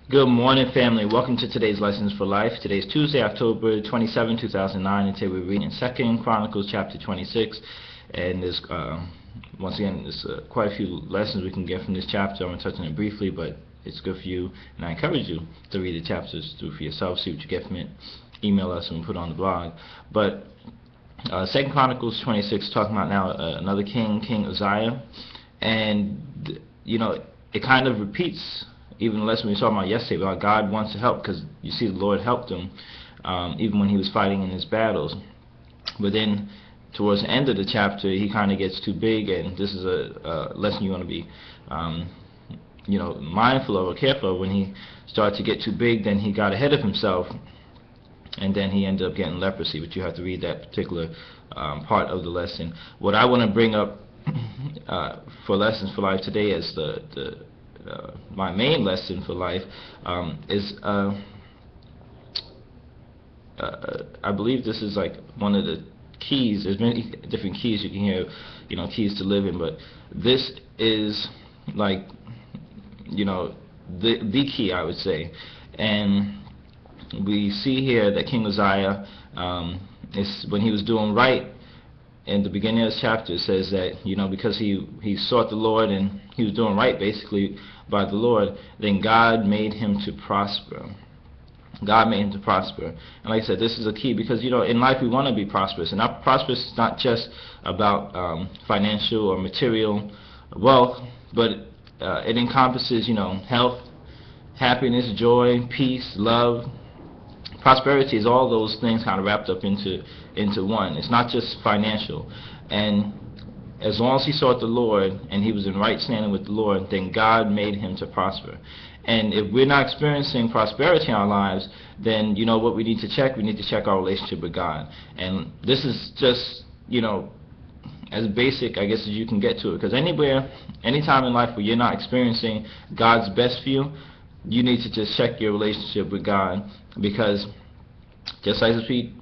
Good morning, family. Welcome to today's Lessons for Life. Today is Tuesday, October 27, 2009, and today we're reading in 2 Chronicles Chapter 26. And there's, once again, there's quite a few lessons we can get from this chapter. I'm going to touch on it briefly, but it's good for you, and I encourage you to read the chapters through for yourself, see what you get from it. Email us and we'll put it on the blog. But 2 Chronicles 26 talking about now another king, King Uzziah, and it kind of repeats even the lesson we saw about yesterday about God wants to help, because you see the Lord helped him even when he was fighting in his battles. But then towards the end of the chapter he kind of gets too big, and this is a lesson you want to be mindful of or careful of. When he started to get too big, then he got ahead of himself, and then he ended up getting leprosy. But you have to read that particular part of the lesson. What I want to bring up for Lessons for Life today is my main lesson for life is I believe this is like one of the keys. There's many different keys you can hear, keys to living, but this is like the key, I would say. And we see here that King Uzziah, when he was doing right in the beginning of this chapter, it says that because he sought the Lord and he was doing right basically by the Lord, then God made him to prosper. God made him to prosper. And like I said, this is a key, because in life we want to be prosperous, and not prosperous is not just about financial or material wealth, but it encompasses health, happiness, joy, peace, love. Prosperity is all those things kind of wrapped up into one. It's not just financial. And as long as he sought the Lord and he was in right standing with the Lord, then God made him to prosper. And if we're not experiencing prosperity in our lives, then what we need to check? We need to check our relationship with God. And this is just as basic, I guess, as you can get to it. Because anytime in life where you're not experiencing God's best for you, you need to just check your relationship with God. Because just as we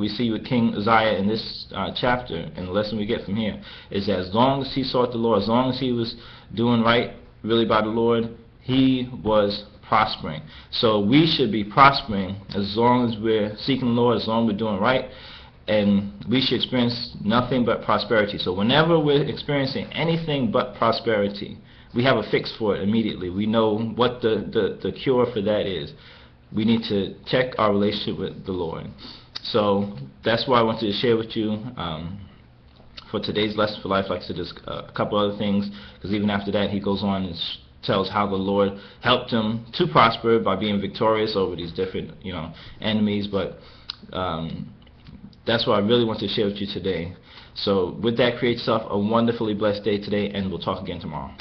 see with King Uzziah in this chapter, and the lesson we get from here is that as long as he sought the Lord, as long as he was doing right really by the Lord, he was prospering. So we should be prospering as long as we're seeking the Lord, as long as we're doing right, and we should experience nothing but prosperity. So whenever we're experiencing anything but prosperity, we have a fix for it immediately. We know what the cure for that is. We need to check our relationship with the Lord. So that's why I wanted to share with you for today's lesson for life. Like I said, there's a couple other things, because even after that he goes on and tells how the Lord helped him to prosper by being victorious over these different enemies. But that's what I really want to share with you today. So with that, create yourself a wonderfully blessed day today, and we'll talk again tomorrow.